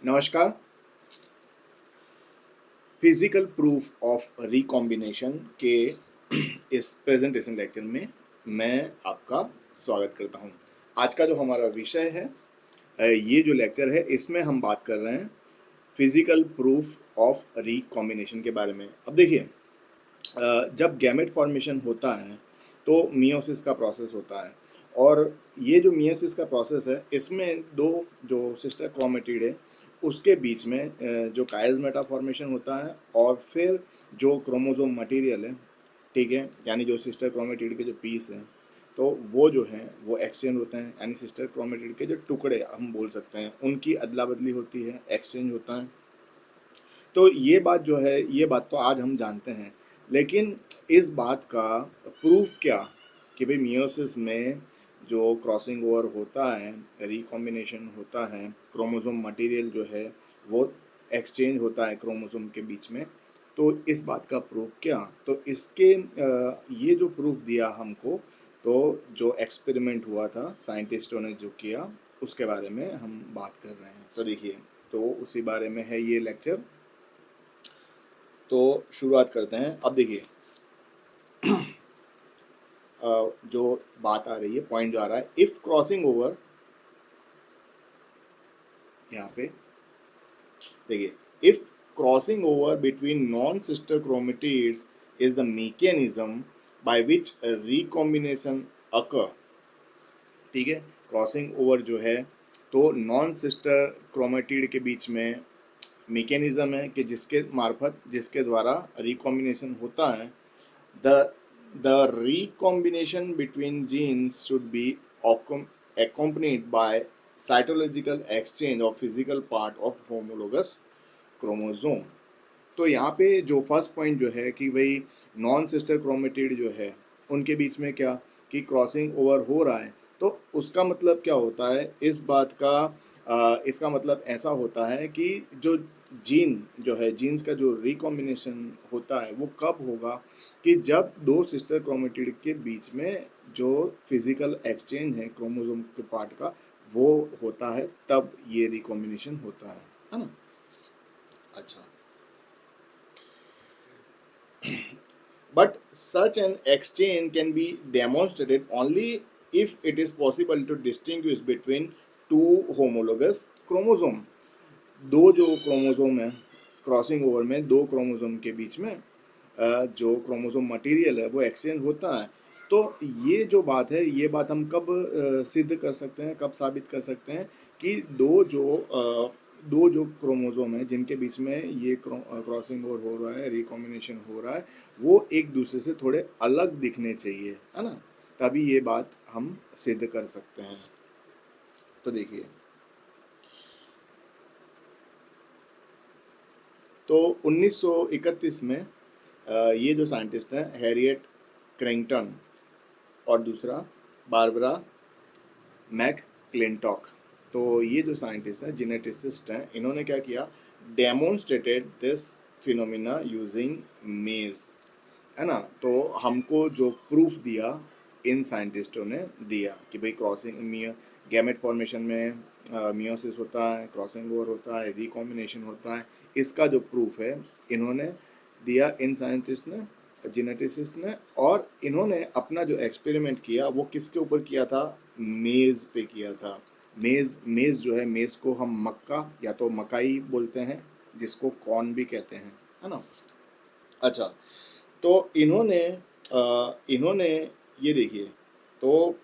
नमस्कार। Physical proof of recombination के इस प्रेजेंटेशन लेक्चर में मैं आपका स्वागत करता हूं। आज का जो हमारा विषय है, ये जो लेक्चर है इसमें हम बात कर रहे हैं फिजिकल प्रूफ ऑफ रिकॉम्बिनेशन के बारे में। अब देखिए, जब गैमेट फॉर्मेशन होता है तो मियोसिस का प्रोसेस होता है, और ये जो मियोसिस का प्रोसेस है इसमें दो जो सिस्टर क्रोमेटिड है उसके बीच में जो काइज़मेटा फॉर्मेशन होता है, और फिर जो क्रोमोसोम मटेरियल है, ठीक है, यानी जो सिस्टर क्रोमेटिड के जो पीस हैं तो वो जो है वो एक्सचेंज होते हैं, यानी सिस्टर क्रोमेटिड के जो टुकड़े हम बोल सकते हैं उनकी अदला बदली होती है, एक्सचेंज होता है। तो ये बात जो है, ये बात तो आज हम जानते हैं, लेकिन इस बात का प्रूफ क्या कि भाई मियोसिस में जो क्रॉसिंग ओवर होता है, रिकॉम्बिनेशन होता है, क्रोमोसोम मटेरियल जो है वो एक्सचेंज होता है क्रोमोसोम के बीच में, तो इस बात का प्रूफ क्या? तो इसके ये जो प्रूफ दिया हमको, तो जो एक्सपेरिमेंट हुआ था साइंटिस्टों ने जो किया उसके बारे में हम बात कर रहे हैं। तो देखिए, तो उसी बारे में है ये लेक्चर। तो शुरुआत करते हैं। अब देखिए, जो बात आ रही है, पॉइंट जो आ रहा है, इफ क्रॉसिंग ओवर, यहाँ पे देखिए, if crossing over between non sister chromatids is the mechanism by which recombination occur, ठीक है, क्रॉसिंग ओवर जो है तो नॉन सिस्टर क्रोमेटिड के बीच में मैकेनिज्म है कि जिसके मार्फत, जिसके द्वारा रिकॉम्बिनेशन होता है। The recombination between genes should be accompanied by cytological exchange of physical part of homologous chromosome। तो यहाँ पे जो फर्स्ट पॉइंट जो है कि भाई नॉन सिस्टर क्रोमेटिड जो है उनके बीच में क्या कि क्रॉसिंग ओवर हो रहा है, तो उसका मतलब क्या होता है, इस बात का इसका मतलब ऐसा होता है कि जो जीन जो है, जीन्स का जो रिकॉम्बिनेशन होता है वो कब होगा कि जब दो सिस्टर क्रोमेटिड के बीच में जो फिजिकल एक्सचेंज है क्रोमोसोम के पार्ट का वो होता है, तब ये रिकॉम्बिनेशन होता है ना। अच्छा, but such an exchange can be demonstrated only if it is possible to distinguish between two homologous chromosome। दो जो क्रोमोसोम है, क्रॉसिंग ओवर में दो क्रोमोसोम के बीच में जो क्रोमोसोम मटेरियल है वो एक्सचेंज होता है। तो ये जो बात है, ये बात हम कब सिद्ध कर सकते हैं, कब साबित कर सकते हैं कि दो जो क्रोमोसोम है जिनके बीच में ये क्रॉसिंग ओवर हो रहा है, रिकॉम्बिनेशन हो रहा है, वो एक दूसरे से थोड़े अलग दिखने चाहिए, है ना, तभी ये बात हम सिद्ध कर सकते हैं। तो देखिए, तो 1931 में ये जो साइंटिस्ट हैं, हैरियट क्रैंगटन और दूसरा बारबरा मैकक्लिंटॉक, तो ये जो साइंटिस्ट हैं, जेनेटिसिस्ट हैं, इन्होंने क्या किया, डेमोन्स्ट्रेटेड दिस फिनोमिना यूजिंग मेज, है ना। तो हमको जो प्रूफ दिया इन साइंटिस्टों ने दिया कि भाई क्रॉसिंग गैमेट फॉर्मेशन में मियोसिस होता है, क्रॉसिंग ओवर होता है, रिकॉम्बिनेशन होता है, इसका जो प्रूफ है इन्होंने दिया, इन साइंटिस्ट ने, जेनेटिसिस्ट ने। और इन्होंने अपना जो एक्सपेरिमेंट किया वो किसके ऊपर किया था, मेज पे किया था। मेज, मेज जो है, मेज को हम मक्का या तो मकाई बोलते हैं, जिसको कॉर्न भी कहते हैं, है ना। अच्छा, तो इन्होंने ये देखिए, तो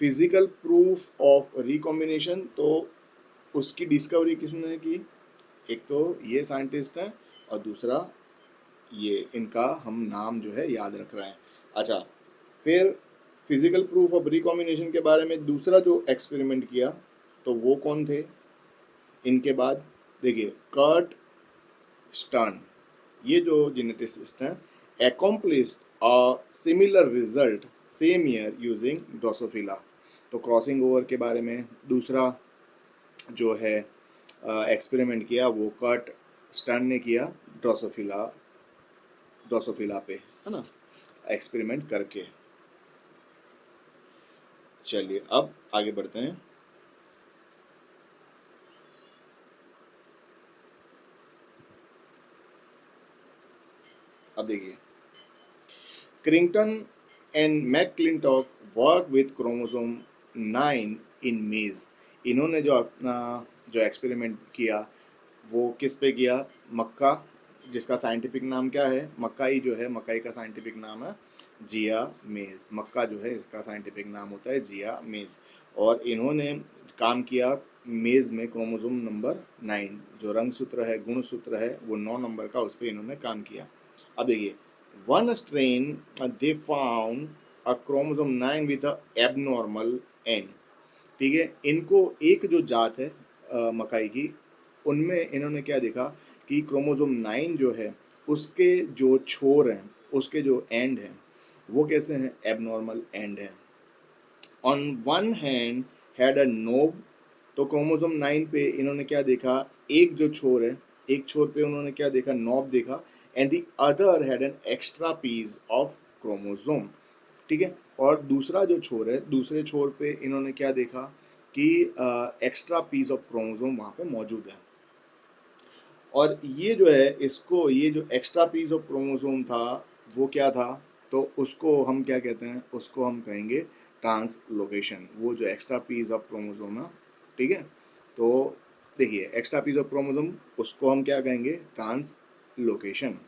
फिजिकल प्रूफ ऑफ रिकॉम्बिनेशन, तो उसकी डिस्कवरी किसने की, एक तो ये साइंटिस्ट है और दूसरा ये, इनका हम नाम जो है याद रख रहे हैं। अच्छा, फिर फिजिकल प्रूफ ऑफ रिकॉम्बिनेशन के बारे में दूसरा जो एक्सपेरिमेंट किया तो वो कौन थे इनके बाद, देखिए, कर्ट स्टर्न, ये जो जेनेटिसिस्ट हैं, accomplished a similar result same year using Drosophila. तो क्रॉसिंग ओवर के बारे में दूसरा जो है एक्सपेरिमेंट किया वो कर्ट स्टर्न ने किया, ड्रोसोफिला, ड्रोसोफिला पे, है ना, एक्सपेरिमेंट करके। चलिए अब आगे बढ़ते हैं। अब देखिए, क्रिंगटन एंड मैकक्लिंटॉक वर्क विथ क्रोमोसोम 9 इन मेज। इन्होंने जो अपना जो एक्सपेरिमेंट किया वो किस पे किया? मक्का, जिसका साइंटिफिक नाम क्या है? मकाई जो है, मकाई का साइंटिफिक नाम है जिया मेज। मक्का जो है इसका साइंटिफिक नाम होता है जिया मेज। और इन्होंने काम किया मेज में क्रोमोसोम नंबर 9, जो रंगसूत्र है, गुणसूत्र है, वो 9 नंबर का, उस पर इन्होंने काम किया। अब देखिए, one strain they found a chromosome 9 with a abnormal and. ठीक है, इनको एक जो जात है मकाई की, उनमें इन्होंने क्या देखा कि क्रोमोसोम 9 जो है उसके जो छोर हैं, उसके जो एंड हैं, वो कैसे हैं? एबनॉर्मल एंड हैं। On one hand had a knob. तो क्रोमोसोम 9 पे इन्होंने क्या देखा? एक जो छोर है, एक छोर पे उन्होंने क्या देखा? नॉब देखा। And the other had an extra piece of chromosome. ठीक है, और दूसरा जो छोर है, दूसरे छोर पे इन्होंने क्या देखा कि एक्स्ट्रा पीस ऑफ क्रोमोसोम वहाँ पे मौजूद है। और ये जो है, इसको, ये जो एक्स्ट्रा पीस ऑफ क्रोमोसोम था वो क्या था? तो उसको हम क्या कहते हैं? उसको हम कहेंगे ट्रांसलोकेशन। वो जो एक्स्ट्रा पीस ऑफ क्रोमोसोम है, ठीक है, तो देखिए, एक्स्ट्रा पीस ऑफ क्रोमोसोम, उसको हम क्या कहेंगे? ट्रांसलोकेशन।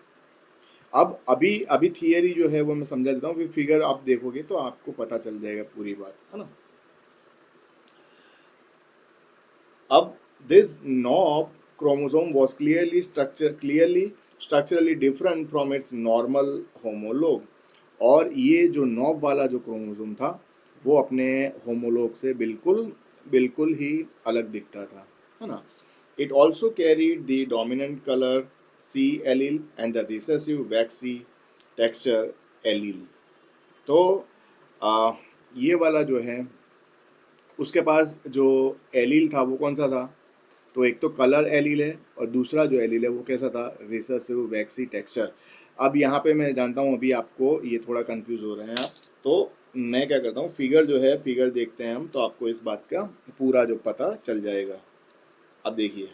अब अभी अभी थियरी जो है वो मैं समझा देता हूँ, फिर फिगर आप देखोगे तो आपको पता चल जाएगा पूरी बात, है ना। अब this knob chromosome was clearly structurally different from its normal homologue। और ये जो नॉब वाला जो क्रोमोसोम था वो अपने होमोलोग से बिल्कुल बिल्कुल ही अलग दिखता था, है ना। It also carried the dominant colour C allele and the recessive waxy texture allele. तो ये वाला जो है, उसके पास जो एलील था वो कौन सा था? तो एक तो कलर एलील है, और दूसरा जो एलील है वो कैसा था? Recessive waxy texture. अब यहाँ पे मैं जानता हूँ अभी आपको ये थोड़ा कंफ्यूज हो रहे हैं आप, तो मैं क्या करता हूँ, फिगर जो है, फिगर देखते हैं हम, तो आपको इस बात का पूरा जो पता चल जाएगा। अब देखिए,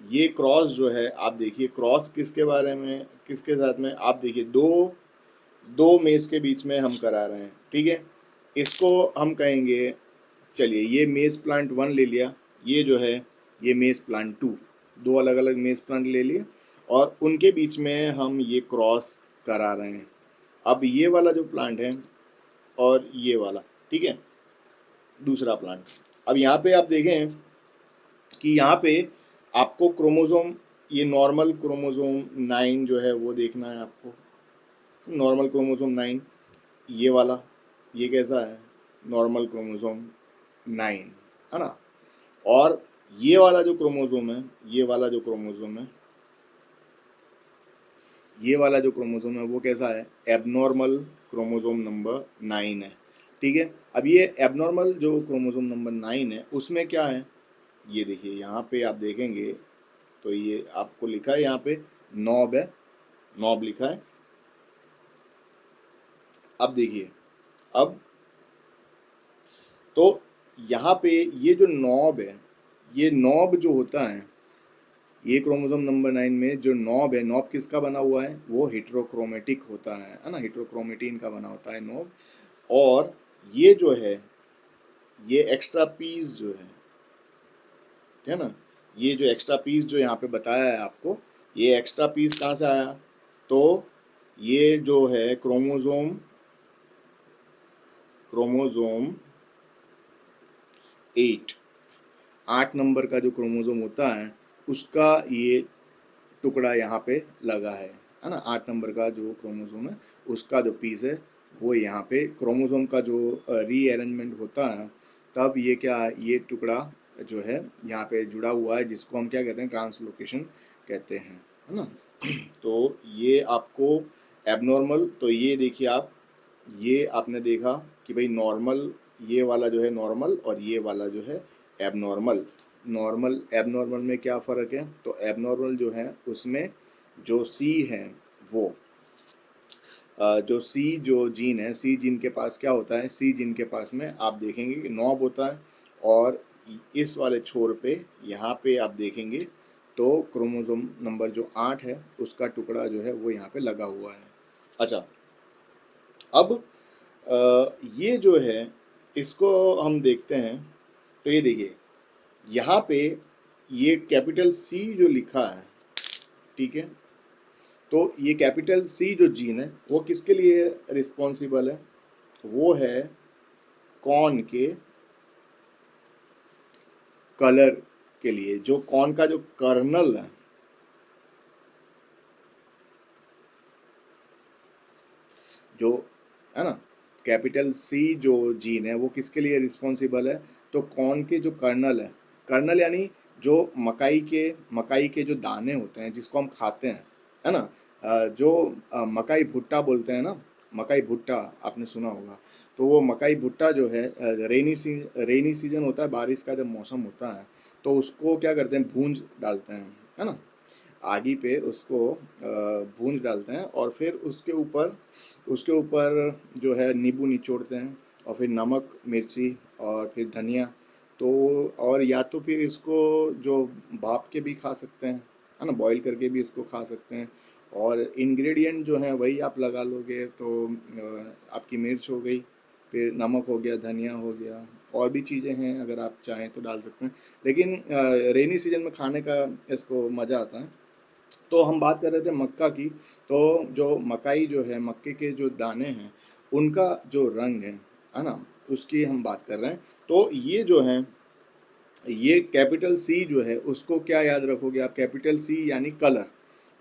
ये क्रॉस जो है, आप देखिए क्रॉस किसके बारे में, किसके साथ में? आप देखिए, दो मेज के बीच में हम करा रहे हैं, ठीक है। इसको हम कहेंगे, चलिए ये मेज प्लांट 1 ले लिया, ये जो है ये मेज प्लांट 2, दो अलग अलग मेज प्लांट ले लिए, और उनके बीच में हम ये क्रॉस करा रहे हैं। अब ये वाला जो प्लांट है और ये वाला, ठीक है, दूसरा प्लांट। अब यहाँ पे आप देखें कि यहाँ पे आपको क्रोमोसोम, ये नॉर्मल क्रोमोसोम 9 जो है वो देखना है आपको। नॉर्मल क्रोमोसोम 9, ये वाला, ये कैसा है? नॉर्मल क्रोमोसोम 9, है ना। और ये वाला जो क्रोमोसोम है, ये वाला जो क्रोमोसोम है, ये वाला जो क्रोमोसोम है वो कैसा है? एबनॉर्मल क्रोमोसोम नंबर 9 है, ठीक है। अब ये एबनॉर्मल जो क्रोमोसोम नंबर 9 है उसमें क्या है? ये देखिए, यहाँ पे आप देखेंगे तो ये आपको लिखा है, यहाँ पे नॉब है, नॉब लिखा है। अब देखिए, अब तो यहाँ पे ये जो नॉब है, ये नॉब जो होता है, ये क्रोमोसोम नंबर 9 में जो नॉब है, नॉब किसका बना हुआ है? वो हेट्रोक्रोमेटिक होता है ना, हेट्रोक्रोमेटिन का बना होता है नॉब। और ये जो है, ये एक्स्ट्रा पीस जो है ना, ये जो एक्स्ट्रा पीस जो यहाँ पे बताया है आपको, ये एक्स्ट्रा पीस कहाँ से आया? तो ये जो है क्रोमोसोम क्रोमोसोम 8 नंबर का जो क्रोमोसोम होता है उसका ये टुकड़ा यहाँ पे लगा है ना। 8 नंबर का जो क्रोमोसोम है उसका जो पीस है वो यहाँ पे, क्रोमोसोम का जो रीअरेंजमेंट होता है तब ये क्या, ये टुकड़ा जो है यहाँ पे जुड़ा हुआ है, जिसको हम क्या कहते हैं? ट्रांसलोकेशन कहते हैं, है ना। तो ये आपको एबनॉर्मल, तो ये देखिए आप, ये आपने देखा कि भाई नॉर्मल, ये वाला जो है नॉर्मल, और ये वाला जो है एबनॉर्मल। नॉर्मल एबनॉर्मल में क्या फ़र्क है? तो एबनॉर्मल जो है उसमें जो सी है वो, जो सी जो जीन है, सी जीन के पास क्या होता है? सी जीन के पास में आप देखेंगे कि नॉब होता है, और इस वाले छोर पे, यहाँ पे आप देखेंगे तो क्रोमोसोम नंबर जो 8 है उसका टुकड़ा जो है वो यहाँ पे लगा हुआ है। अच्छा, अब ये जो है इसको हम देखते हैं, तो ये देखिए यहाँ पे ये कैपिटल सी जो लिखा है, ठीक है, तो ये कैपिटल सी जो जीन है वो किसके लिए रिस्पॉन्सिबल है? वो है कॉर्न के कलर के लिए। जो कॉर्न का जो कर्नल है, जो है ना, कैपिटल सी जो जीन है वो किसके लिए रिस्पॉन्सिबल है? तो कॉर्न के जो कर्नल है, कर्नल यानी जो मकाई के जो दाने होते हैं जिसको हम खाते हैं, है ना, जो मकाई भुट्टा बोलते हैं ना, मकाई भुट्टा आपने सुना होगा। तो वो मकाई भुट्टा जो है रेनी सीजन होता है, बारिश का जब मौसम होता है तो उसको क्या करते हैं, भूंज डालते हैं, है ना, आगी पे उसको भूंज डालते हैं और फिर उसके ऊपर जो है नींबू निचोड़ते हैं और फिर नमक मिर्ची और फिर धनिया। तो और या तो फिर इसको जो भाप के भी खा सकते हैं, है ना, बॉईल करके भी इसको खा सकते हैं। और इंग्रेडिएंट जो है वही आप लगा लोगे तो आपकी मिर्च हो गई, फिर नमक हो गया, धनिया हो गया, और भी चीज़ें हैं अगर आप चाहें तो डाल सकते हैं। लेकिन रेनी सीजन में खाने का इसको मज़ा आता है। तो हम बात कर रहे थे मक्का की। तो जो मकाई जो है, मक्के के जो दाने हैं उनका जो रंग है ना, उसकी हम बात कर रहे हैं। तो ये जो है, ये कैपिटल सी जो है उसको क्या याद रखोगे आप? कैपिटल सी यानी कलर,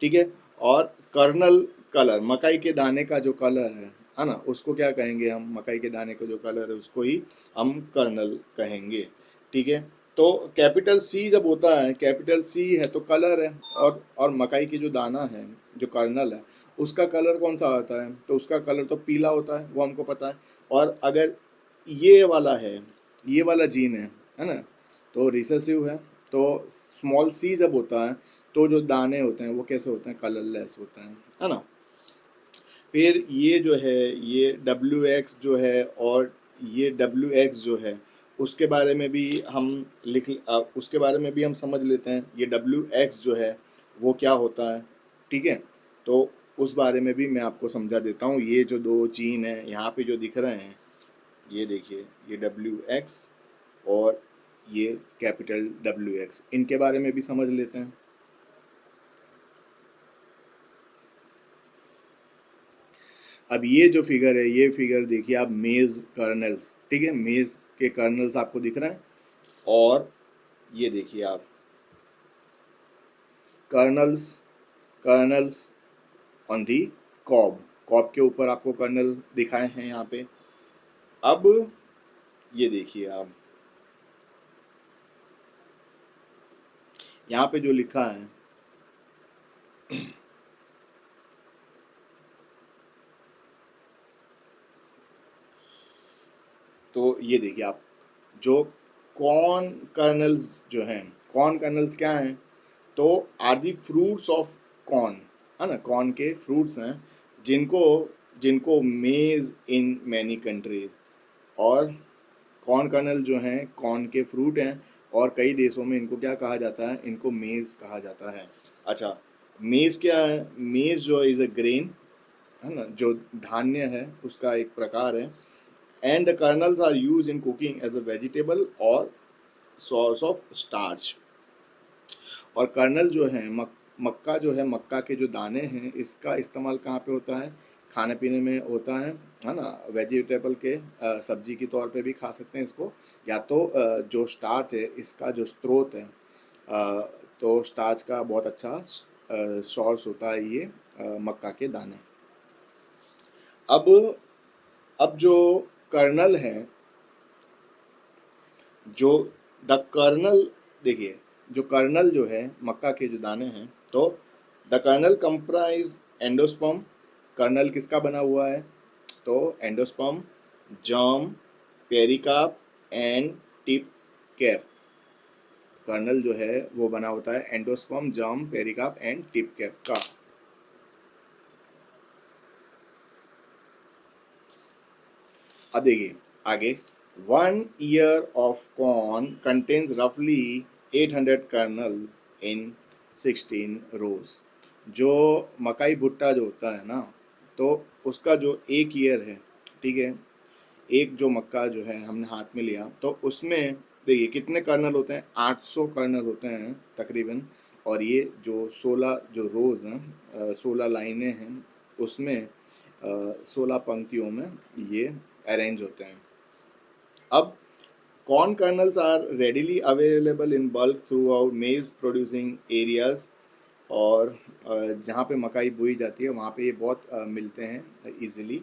ठीक है। और कर्नल, कलर, मकाई के दाने का जो कलर है ना, उसको क्या कहेंगे हम? मकाई के दाने का जो कलर है उसको ही हम कर्नल कहेंगे, ठीक है। तो कैपिटल सी जब होता है, कैपिटल सी है तो कलर है, और मकाई की जो दाना है, जो कर्नल है, उसका कलर कौन सा होता है? तो उसका कलर तो पीला होता है, वो हमको पता है। और अगर ये वाला है, ये वाला जीन है ना, तो रिसेसिव है। तो स्मॉल सी जब होता है तो जो दाने होते हैं वो कैसे होते हैं? कलरलेस होते हैं, है ना। फिर ये जो है, ये डब्ल्यू एक्स जो है, और ये डब्ल्यू एक्स जो है उसके बारे में भी हम उसके बारे में भी हम समझ लेते हैं। ये डब्ल्यू एक्स जो है वो क्या होता है, ठीक है। तो उस बारे में भी मैं आपको समझा देता हूँ। ये जो दो जीन है यहाँ पे जो दिख रहे हैं, ये देखिए, ये डब्ल्यू एक्स और ये कैपिटल डब्ल्यू एक्स, इनके बारे में भी समझ लेते हैं। अब ये जो फिगर है, ये फिगर देखिए आप, मेज कर्नल्स, ठीक है, मेज के कर्नल्स आपको दिख रहे हैं। और ये देखिए आप, kernels, kernels on the cob, cob के ऊपर आपको कर्नल दिखाए हैं यहाँ पे। अब ये देखिए आप, यहाँ पे जो लिखा है, तो ये देखिए आप, जो कॉर्न कर्नल्स जो हैं, कॉर्न कर्नल्स क्या हैं? तो are the fruits of corn, है ना, कॉर्न के फ्रूट्स हैं जिनको जिनको मेज इन मैनी कंट्रीज। और कॉर्न कर्नल जो हैं कॉर्न के फ्रूट हैं, और कई देशों में इनको क्या कहा जाता है? इनको मेज कहा जाता है। अच्छा, मेज क्या है? मेज जो इज अ ग्रेन, है ना, जो धान्य है उसका एक प्रकार है। And the kernels are use in cooking as a vegetable और सोर्स ऑफ स्टार्च। और कर्नल जो है, मक्का जो है, मक्का के जो दाने हैं, इसका इस्तेमाल कहाँ पे होता है? खाने पीने में होता है ना, वेजिटेबल के सब्जी के तौर पे भी खा सकते हैं इसको। या तो जो स्टार्च है, इसका जो स्रोत है, तो स्टार्च का बहुत अच्छा सोर्स होता है ये मक्का के दाने। अब जो कर्नल है, जो द कर्नल, देखिए, जो कर्नल जो है मक्का के जो दाने हैं, तो the kernel comprise endosperm. Kernel किसका बना हुआ है? तो endosperm, germ, pericarp and tip cap. Kernel जो है वो बना होता है endosperm, germ, pericarp and tip cap का। अब देखिए आगे, 1 ear of corn contains roughly 800 kernels in 16 रोज। जो मकाई भुट्टा जो होता है ना, तो उसका जो एक ईयर है, ठीक है, एक जो मक्का जो है हमने हाथ में लिया, तो उसमें देखिए कितने कर्नल होते हैं, 800 कर्नल होते हैं तकरीबन। और ये जो 16 जो रोज हैं, 16 लाइनें हैं, उसमें 16 पंक्तियों में ये अरेंज होते हैं। अब corn kernels are readily available in bulk throughout maize producing areas, और जहाँ पे मकाई बोई जाती है वहाँ पे ये बहुत मिलते हैं easily.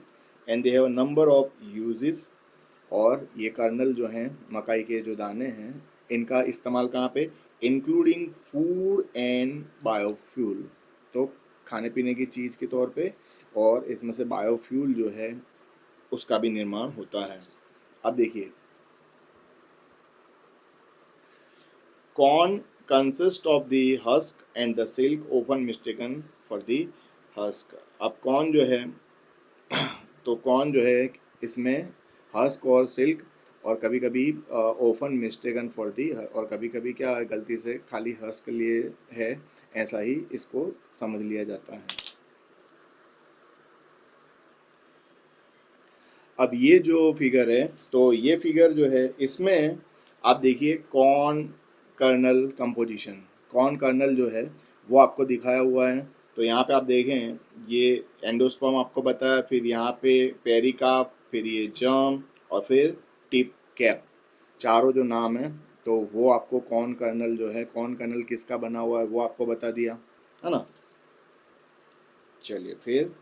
And they have a number of uses, और ये कर्नल जो हैं, मकाई के जो दाने हैं, इनका इस्तेमाल कहाँ पे, इंक्लूडिंग फूड एंड बायोफ्यूल, तो खाने पीने की चीज़ के तौर पे, और इसमें से बायोफ्यूल जो है उसका भी निर्माण होता है। अब देखिए, corn consists of the husk and the silk often mistaken for the husk। अब कॉर्न जो है तो कॉर्न जो है इसमें हस्क और सिल्क, और कभी कभी ओफन मिस्टेकन फॉर दी, और कभी कभी क्या गलती से खाली हस्क लिए है, ऐसा ही इसको समझ लिया जाता है। अब ये जो फिगर है, तो ये फिगर जो है इसमें आप देखिए corn kernel composition, corn kernel जो है वो आपको दिखाया हुआ है। तो यहाँ पे आप देखें, ये एंडोस्पर्म आपको बताया, फिर यहाँ पे पेरिकार्प, फिर ये जर्म, और फिर टिप कैप, चारों जो नाम है, तो वो आपको कॉर्न कर्नल जो है, कॉर्न कर्नल किसका बना हुआ है वो आपको बता दिया है ना। चलिए फिर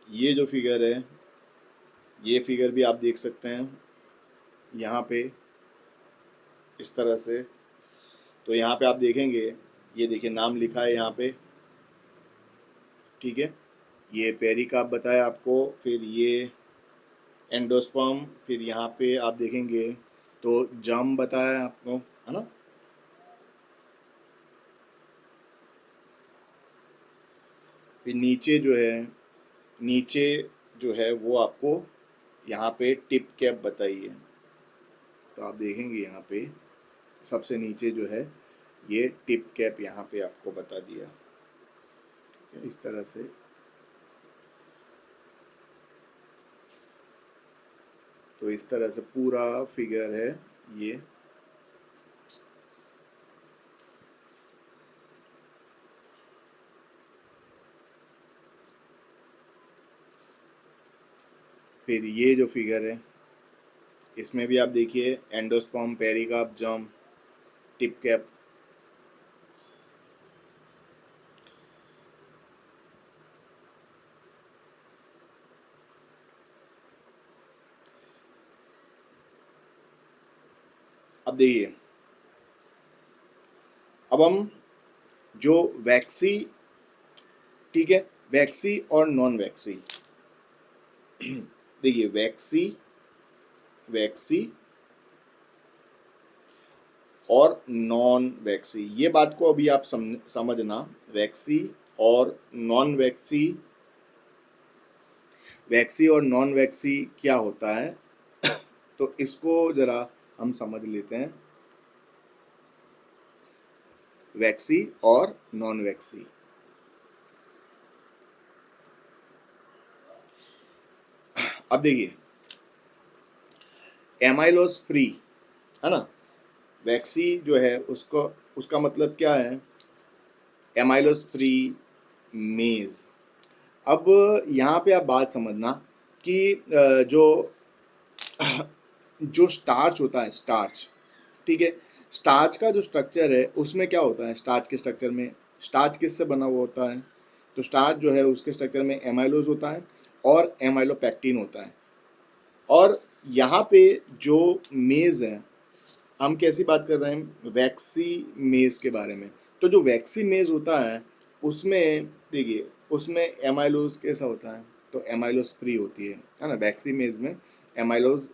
ये जो फिगर है, ये फिगर भी आप देख सकते हैं यहाँ पे इस तरह से। तो यहाँ पे आप देखेंगे, ये देखिए नाम लिखा है यहाँ पे, ठीक है, ये पेरिकार्प बताया आपको, फिर ये एंडोस्पर्म, फिर यहाँ पे आप देखेंगे तो जर्म बताया आपको, है ना। फिर नीचे जो है, नीचे जो है वो आपको यहाँ पे टिप कैप बताई है। तो आप देखेंगे यहाँ पे सबसे नीचे जो है ये टिप कैप यहाँ पे आपको बता दिया इस तरह से। तो इस तरह से पूरा फिगर है ये। फिर ये जो फिगर है इसमें भी आप देखिए endosperm, pericarp, germ, tip cap. अब देखिए, अब हम जो वैक्सी, ठीक है, वैक्सी और नॉन वैक्सी, देखिए वैक्सी, वैक्सी और नॉन वैक्सी, ये बात को अभी आप समझना, वैक्सी और नॉन वैक्सी, वैक्सी और नॉन वैक्सी क्या होता है तो इसको जरा हम समझ लेते हैं, वैक्सी और नॉन वैक्सी। अब देखिए, एमाइलोज फ्री, है ना, वैक्सी जो है उसको, उसका मतलब क्या है, एमाइलोज फ्री मेज। अब यहाँ पे आप बात समझना कि जो जो स्टार्च होता है, स्टार्च, ठीक है, स्टार्च का जो स्ट्रक्चर है उसमें क्या होता है, स्टार्च के स्ट्रक्चर में, स्टार्च किससे बना हुआ होता है, तो स्टार्च जो है उसके स्ट्रक्चर में एमाइलोज होता है और एमाइलोपेक्टिन होता है। और यहाँ पे जो मेज है, हम कैसी बात कर रहे हैं, वैक्सी मेज के बारे में। तो जो वैक्सी मेज होता है उसमें देखिए, उसमें एमाइलोज कैसा होता है, तो एमाइलोज फ्री होती है ना। वैक्सी मेज में एमाइलोज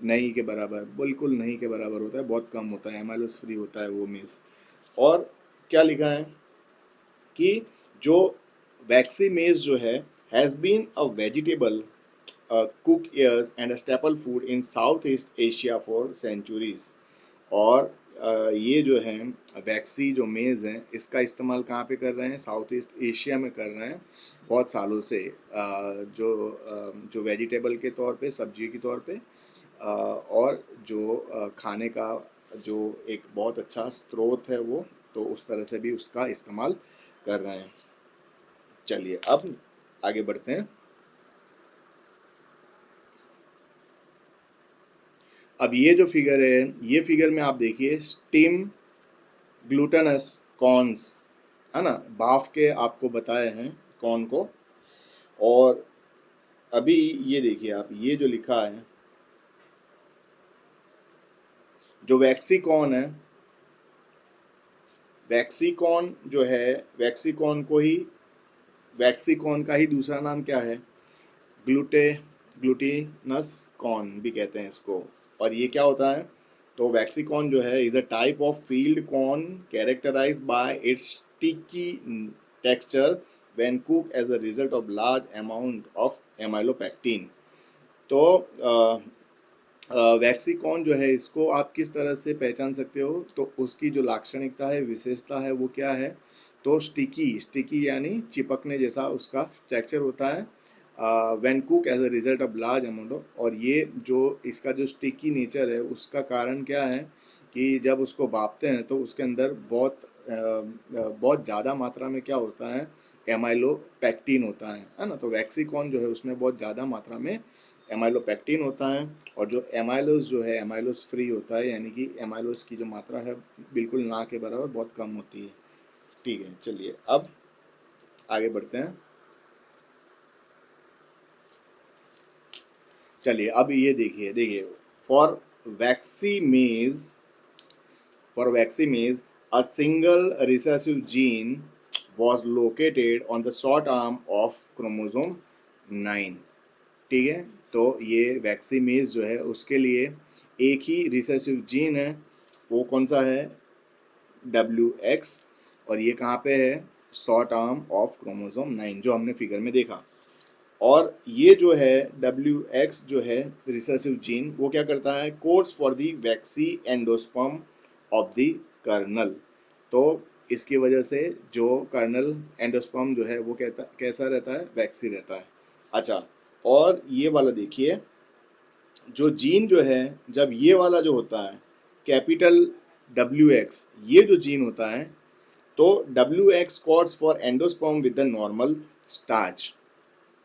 नहीं के बराबर, बिल्कुल नहीं के बराबर होता है, बहुत कम होता है, एमाइलोज फ्री होता है वो मेज। और क्या लिखा है कि जो वैक्सी मेज जो है has been a vegetable cooked ears and a staple food in Southeast Asia for centuries। और ये जो है वैक्सी जो मेज़ है इसका इस्तेमाल कहाँ पे कर रहे हैं, साउथ ईस्ट एशिया में कर रहे हैं बहुत सालों से। जो वेजिटेबल के तौर पे, सब्जी के तौर पे, और जो खाने का जो एक बहुत अच्छा स्रोत है वो, तो उस तरह से भी उसका इस्तेमाल कर रहे हैं। चलिए अब आगे बढ़ते हैं। अब ये जो फिगर है, ये फिगर में आप देखिए स्टीम ग्लूटेनस कॉर्न्स, है ना, भाफ के आपको बताए हैं कॉर्न को। और अभी ये देखिए आप, ये जो लिखा है, जो वैक्सीकॉर्न है, वैक्सीकॉर्न जो है, वैक्सीकॉर्न को ही, वैक्सीकॉर्न का ही दूसरा नाम क्या है, ग्लूटिनस कॉर्न भी कहते हैं इसको। और ये क्या होता है, तो वैक्सीकॉर्न जो है is a type of field corn characterised by its sticky texture when cook as a result of large amount of amylopectin. तो वैक्सीकॉर्न जो है, इसको आप किस तरह से पहचान सकते हो, तो उसकी जो लाक्षणिकता है, विशेषता है, वो क्या है, तो स्टिकी यानी चिपकने जैसा उसका टेक्सचर होता है when cook as a result of large amount of. और ये जो इसका जो स्टिकी नेचर है उसका कारण क्या है कि जब उसको भापते हैं तो उसके अंदर बहुत ज़्यादा मात्रा में क्या होता है, एमाइलोपेक्टिन होता है ना। तो वैक्सीकॉर्न जो है उसमें बहुत ज़्यादा मात्रा में एमाइलोपेक्टिन होता है, और जो एमाइलोज जो है, एमाइलोज फ्री होता है, यानी कि एमाइलोज की जो मात्रा है बिल्कुल ना के बराबर बहुत कम होती है। ठीक है, चलिए अब आगे बढ़ते हैं। चलिए अब ये देखिए, for वैक्सीमेज, a single recessive gene was located on the short arm of chromosome 9। ठीक है, तो ये वैक्सीमेज जो है उसके लिए एक ही रिसेसिव जीन है, वो कौन सा है, WX। और ये कहाँ पे है, शॉर्ट आर्म ऑफ क्रोमोसोम 9, जो हमने फिगर में देखा। और ये जो है WX जो है रिसेसिव जीन, वो क्या करता है, codes for the waxy endosperm of the kernel. तो इसकी वजह से जो कर्नल एंडोस्पर्म जो है वो कैसा रहता है, वैक्सी रहता है। अच्छा, और ये वाला देखिए, जो जीन जो है, जब ये वाला जो होता है कैपिटल WX, ये जो जीन होता है, तो WX codes for endosperm with the normal starch.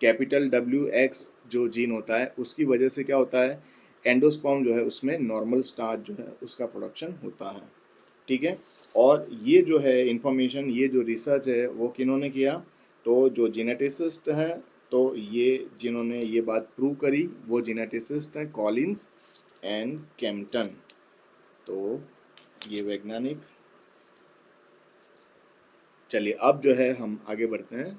Capital WX जो जीन होता है उसकी वजह से क्या होता है, एंडोस्पर्म जो है उसमें नॉर्मल स्टार्च जो है उसका प्रोडक्शन होता है। ठीक है, और ये जो है इंफॉर्मेशन, ये जो रिसर्च है वो किन्होंने किया, तो जो जेनेटिसिस्ट हैं, तो ये जिन्होंने ये बात प्रूव करी वो जेनेटिसिस्ट हैं कॉलिंस एंड केम्पटन। तो ये वैज्ञानिक। चलिए अब जो है हम आगे बढ़ते हैं।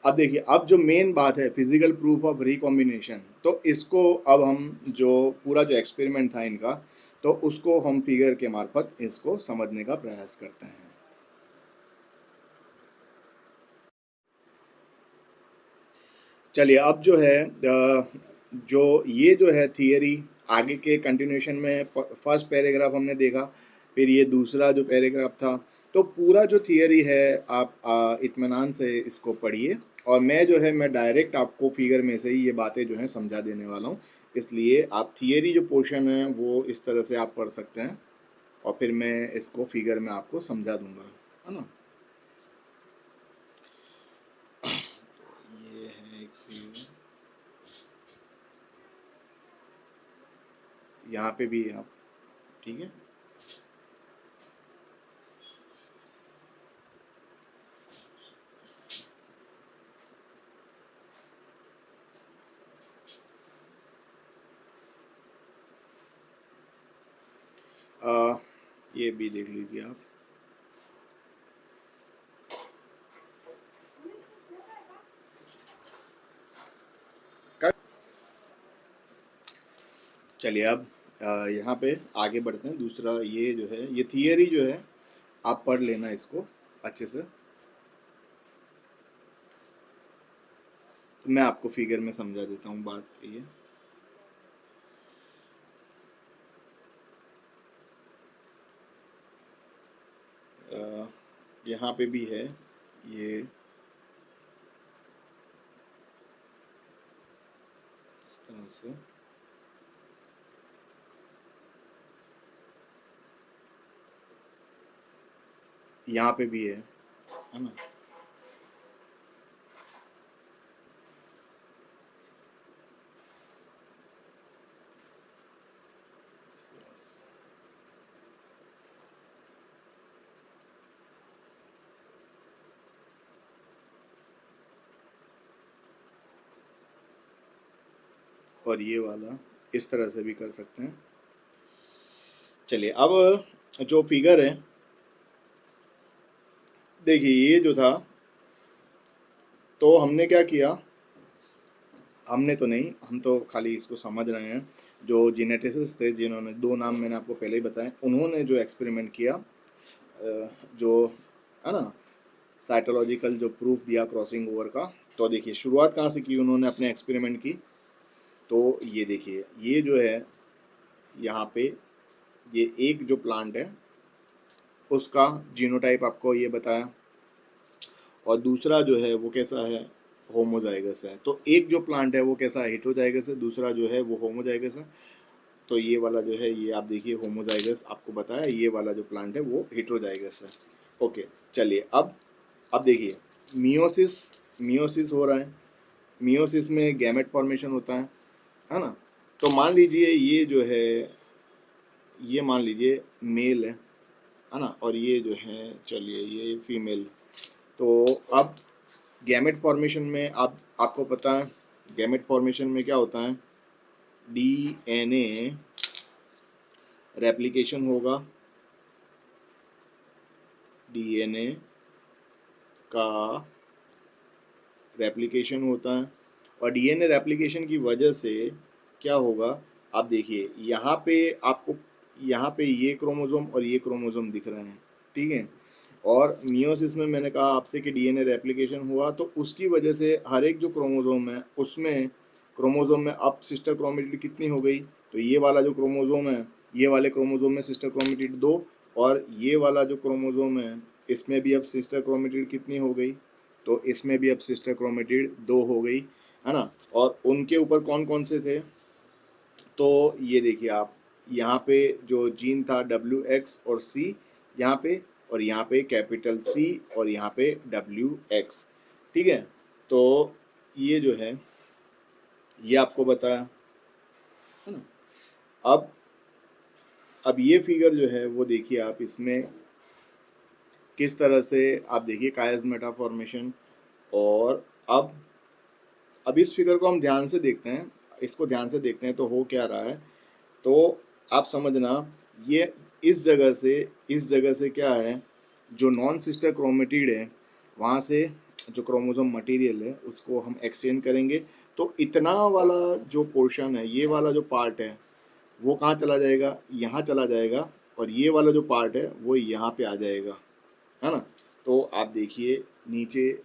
अब देखिए, अब जो मेन बात है फिजिकल प्रूफ ऑफ रिकॉम्बिनेशन, तो इसको अब हम जो पूरा जो एक्सपेरिमेंट था इनका, तो उसको हम फिगर के मार्फत इसको समझने का प्रयास करते हैं। चलिए अब जो है जो ये जो है थियरी, आगे के कंटिन्यूशन में फर्स्ट पैराग्राफ हमने देखा, फिर ये दूसरा जो पैराग्राफ था, तो पूरा जो थियरी है आप इत्मीनान से इसको पढ़िए। और मैं जो है, मैं डायरेक्ट आपको फिगर में से ही ये बातें जो हैं समझा देने वाला हूँ, इसलिए आप थियरी जो पोर्शन है वो इस तरह से आप पढ़ सकते हैं, और फिर मैं इसको फिगर में आपको समझा दूंगा, है ना। ये है एक फिगर, यहाँ पे भी आप, ठीक है। ये भी देख लीजिए आप। चलिए अब यहाँ पे आगे बढ़ते हैं। दूसरा ये जो है, ये थियरी जो है आप पढ़ लेना इसको अच्छे से, तो मैं आपको फिगर में समझा देता हूँ बात ये। यहाँ पे भी है ये इस तरह से, यहाँ पे भी है ना। और ये वाला इस तरह से भी कर सकते हैं। चलिए अब जो फिगर है, देखिए ये जो था, तो हमने क्या किया, हमने तो नहीं, हम तो खाली इसको समझ रहे हैं। जो जेनेटिसिस्ट थे, जिन्होंने, दो नाम मैंने आपको पहले ही बताए, उन्होंने जो एक्सपेरिमेंट किया, जो है ना, साइटोलॉजिकल जो प्रूफ दिया क्रॉसिंग ओवर का। तो देखिए शुरुआत कहाँ से की उन्होंने अपने एक्सपेरिमेंट की, तो ये देखिए, ये जो है यहाँ पे, ये एक जो प्लांट है उसका जीनोटाइप आपको ये बताया, और दूसरा जो है वो कैसा है, होमोजाइगस है। तो एक जो प्लांट है वो कैसा है, हेटेरोजाइगस है, दूसरा जो है वो होमोजाइगस है। तो ये वाला जो है, ये आप देखिए होमोजाइगस आपको बताया, ये वाला जो प्लांट है वो हेटेरोजाइगस है। ओके, चलिए अब देखिए, मियोसिस मियोसिस हो रहा है। मियोसिस में गैमेट फॉर्मेशन होता है ना। तो मान लीजिए ये जो है, ये मान लीजिए मेल है ना, और ये जो है, चलिए ये फीमेल। तो अब गैमेट फॉर्मेशन में आपको पता है, गैमेट फॉर्मेशन में क्या होता है, डीएनए रेप्लिकेशन होगा, डीएनए का रेप्लिकेशन होता है, और डीएनए रेप्लिकेशन की वजह से क्या होगा, आप देखिए यहाँ पे आपको, यहाँ पे ये क्रोमोसोम और ये क्रोमोसोम दिख रहे हैं, ठीक है। और मियोसिस में मैंने कहा आपसे कि डीएनए रेप्लिकेशन हुआ, तो उसकी वजह से हर एक जो क्रोमोसोम है उसमें, क्रोमोसोम में अब सिस्टर क्रोमेटिड कितनी हो गई, तो ये वाला जो क्रोमोसोम है, ये वाले क्रोमोसोम में सिस्टर क्रोमेटिड 2, और ये वाला जो क्रोमोसोम है इसमें भी अब सिस्टर क्रोमेटिड कितनी हो गई, तो इसमें भी अब सिस्टर क्रोमेटिड 2 हो गई, है ना। और उनके ऊपर कौन कौन से थे, तो ये देखिए आप, यहाँ पे जो जीन था WX और C यहाँ पे, और यहाँ पे कैपिटल C और यहाँ पे WX, ठीक है। तो ये जो है, ये आपको बताया, है ना। अब ये फिगर जो है वो देखिए आप, इसमें किस तरह से आप देखिए कायस्मेटा फॉर्मेशन। और अब इस फिगर को हम ध्यान से देखते हैं, इसको ध्यान से देखते हैं तो हो क्या रहा है, तो आप समझना, ये इस जगह से क्या है, जो नॉन सिस्टर क्रोमेटिड है वहाँ से जो क्रोमोसोम मटेरियल है उसको हम एक्सचेंज करेंगे, तो इतना वाला जो पोर्शन है, ये वाला जो पार्ट है वो कहाँ चला जाएगा, यहाँ चला जाएगा, और ये वाला जो पार्ट है वो यहाँ पे आ जाएगा, है ना। तो आप देखिए नीचे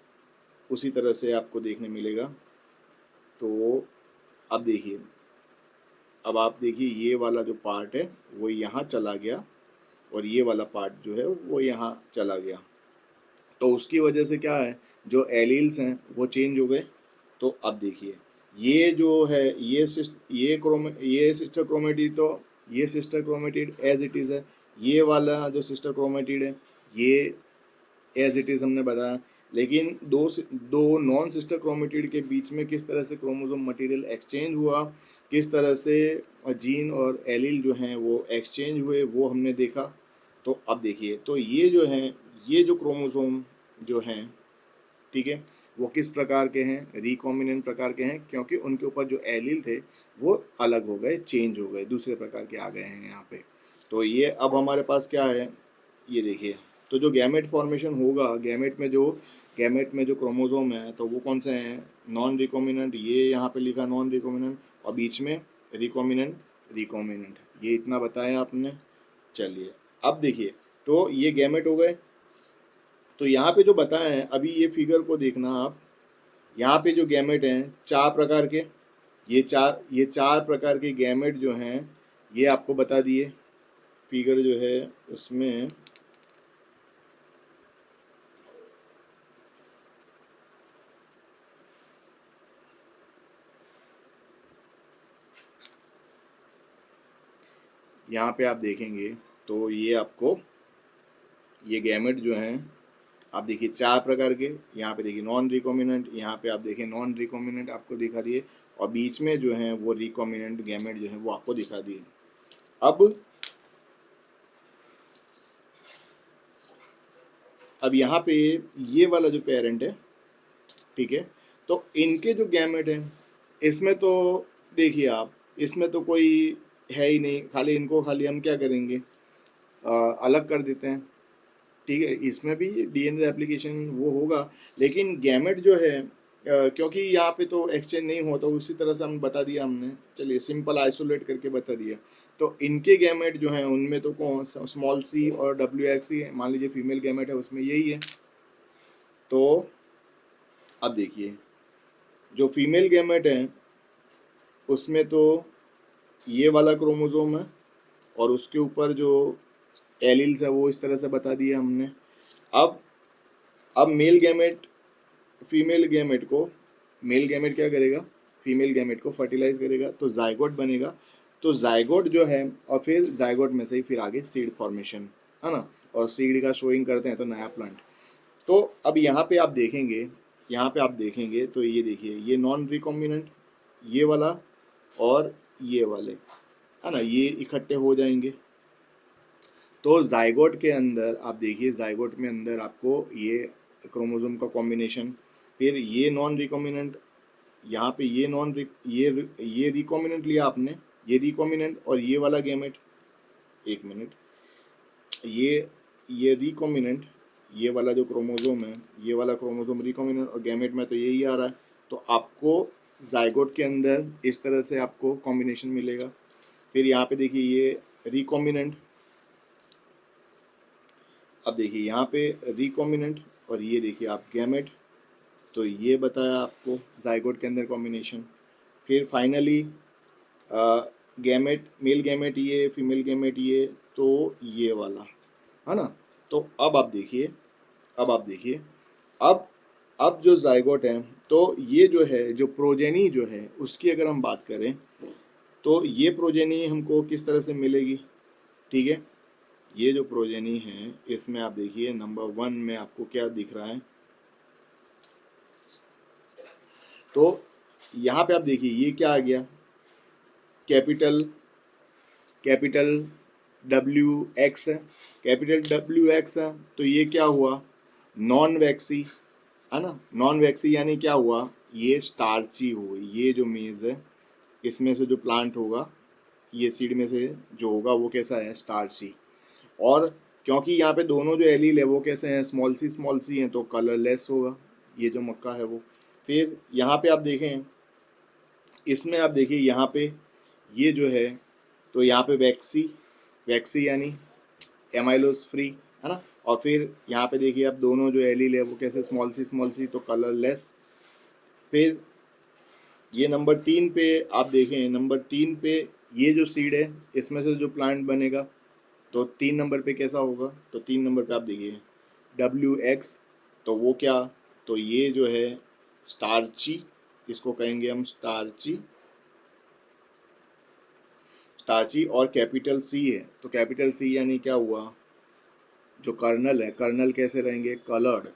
उसी तरह से आपको देखने मिलेगा। तो अब देखिए, अब आप देखिए ये वाला जो पार्ट है वो यहाँ चला गया, और ये वाला पार्ट जो है वो यहाँ चला गया, तो उसकी वजह से क्या है, जो एलील्स हैं वो चेंज हो गए। तो अब देखिए ये जो है, ये सिस्टर क्रोमेटिड, तो ये sister chromatid as it is है, ये वाला जो सिस्टर क्रोमेटिड है ये एज इट इज़ हमने बताया। लेकिन दो नॉन सिस्टर क्रोमेटिड के बीच में किस तरह से क्रोमोसोम मटेरियल एक्सचेंज हुआ, किस तरह से जीन और एलील जो हैं वो एक्सचेंज हुए, वो हमने देखा। तो अब देखिए, तो ये जो हैं, ये जो क्रोमोसोम जो हैं, ठीक है, वो किस प्रकार के हैं, रिकॉम्बिनेंट प्रकार के हैं, क्योंकि उनके ऊपर जो एलील थे वो अलग हो गए, चेंज हो गए, दूसरे प्रकार के आ गए हैं यहाँ पे। तो ये अब हमारे पास क्या है, ये देखिए, तो जो गैमेट फॉर्मेशन होगा, गैमेट में जो क्रोमोसोम है तो वो कौन से हैं, नॉन रिकॉम्बिनेंट, ये यहाँ पे लिखा नॉन रिकॉम्बिनेंट, और बीच में रिकॉम्बिनेंट, ये इतना बताया आपने। चलिए अब देखिए, तो ये गैमेट हो गए। तो यहाँ पे जो बताया है, अभी ये फिगर को देखना आप, यहाँ पे जो गैमेट हैं 4 प्रकार के, ये चार प्रकार के गैमेट जो हैं ये आपको बता दिए। फिगर जो है उसमें यहाँ पे आप देखेंगे तो ये आपको ये गैमेट जो हैं आप देखिए 4 प्रकार के, यहाँ पे देखिए नॉन रिकॉम्बिनेंट, यहाँ पे आप देखिए नॉन रिकॉम्बिनेंट आपको दिखा दिए, और बीच में जो है वो रिकॉम्बिनेंट गैमेट जो है वो आपको दिखा दिए। अब यहाँ पे ये वाला जो पेरेंट है, ठीक है, तो इनके जो गैमेट हैं इसमें तो देखिए आप, इसमें तो कोई है ही नहीं, खाली इनको खाली हम क्या करेंगे, अलग कर देते हैं, ठीक है। इसमें भी डीएनए एप्लीकेशन वो होगा, लेकिन गैमेट जो है क्योंकि यहाँ पे तो एक्सचेंज नहीं होता, उसी तरह से हम बता दिया हमने, चलिए सिंपल आइसोलेट करके बता दिया। तो इनके गैमेट जो हैं उनमें तो कौन स्मॉल सी और WXC है, मान लीजिए फीमेल गैमेट है उसमें यही है। तो अब देखिए जो फीमेल गैमेट है उसमें तो ये वाला क्रोमोसोम है, और उसके ऊपर जो एलील्स है वो इस तरह से बता दिया हमने। अब मेल गैमेट फीमेल गैमेट को, मेल गैमेट क्या करेगा, फीमेल गैमेट को फर्टिलाइज करेगा तो जाइगोट बनेगा। तो जाइगोट जो है, और फिर जाइगोट में से ही फिर आगे सीड फॉर्मेशन, है ना, और सीड का शोइंग करते हैं तो नया प्लांट। तो अब यहाँ पे आप देखेंगे, यहाँ पे आप देखेंगे तो ये देखिए ये नॉन रिकॉम्बिनेंट ये वाला और ये वाले, है ना, ये इकट्ठे हो जाएंगे। तो जाइगोट के अंदर आप देखिए, जाइगोट में अंदर आपको ये क्रोमोसोम का कॉम्बिनेशन, फिर ये नॉन रिकॉम्बिनेंट, यहाँ पे ये नॉन ये रिकॉम्बिनेंट लिया आपने, ये रिकॉम्बिनेंट, और ये वाला गैमेट, एक मिनट, ये रिकॉम्बिनेंट, ये वाला जो क्रोमोसोम है, ये वाला क्रोमोसोम रिकॉम्बिनेंट, और गैमेट में तो यही आ रहा है। तो आपको जाइगोट के अंदर इस तरह से आपको कॉम्बिनेशन मिलेगा। फिर यहाँ पे देखिए ये रिकॉम्बिनेंट, अब देखिए यहाँ पे रिकॉम्बिनेंट, और ये देखिए आप गैमेट, तो ये बताया आपको जाइगोट के अंदर कॉम्बिनेशन। फिर फाइनली गैमेट, मेल गैमेट ये, फीमेल गैमेट ये, तो ये वाला, है ना। तो अब आप देखिए, अब जो जाइगोट है, तो ये जो है जो प्रोजेनी जो है उसकी अगर हम बात करें तो ये प्रोजेनी हमको किस तरह से मिलेगी, ठीक है। ये जो प्रोजेनी है इसमें आप देखिए नंबर 1 में आपको क्या दिख रहा है, तो यहाँ पे आप देखिए ये क्या आ गया, कैपिटल WX है, कैपिटल WX है, तो ये क्या हुआ, नॉन वैक्सी, है ना। नॉन वैक्सी यानी क्या हुआ, ये स्टार्ची हो, ये जो मेज है इसमें से जो प्लांट होगा, ये सीड में से जो होगा वो कैसा है, स्टार्ची। और क्योंकि यहाँ पे दोनों जो एलील है वो कैसे हैं, स्मॉल सी हैं, तो कलरलेस होगा ये जो मक्का है वो। फिर यहाँ पे आप देखें, इसमें आप देखिए यहाँ पे ये जो है, तो यहाँ पे वैक्सी यानी एमाइलोस फ्री, है ना। और फिर यहाँ पे देखिए आप दोनों जो एलील है वो कैसे स्मॉल सी, तो कलरलेस। फिर ये नंबर 3 पे आप देखें, नंबर 3 पे ये जो सीड है इसमें से जो प्लांट बनेगा, तो 3 नंबर पे कैसा होगा, तो 3 नंबर पे आप देखिए WX, तो वो क्या, तो ये जो है स्टार्ची, इसको कहेंगे हम स्टार्ची, और कैपिटल C है, तो कैपिटल C यानी क्या हुआ, जो कर्नल है, कर्नल कैसे रहेंगे, कलर्ड।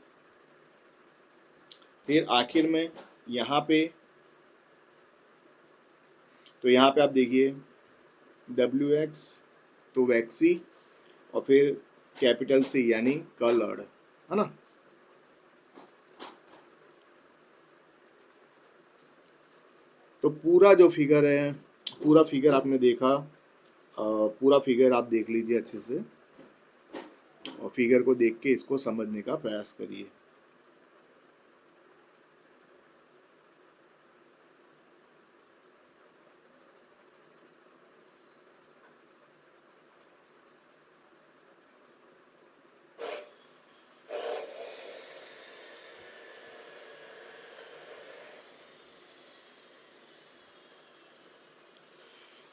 फिर आखिर में यहाँ पे, तो यहाँ पे आप देखिए WX, तो वैक्सी, और फिर कैपिटल C यानी कलर्ड, है ना। तो पूरा जो फिगर है, पूरा फिगर आपने देखा, पूरा फिगर आप देख लीजिए अच्छे से, और फिगर को देख के इसको समझने का प्रयास करिए।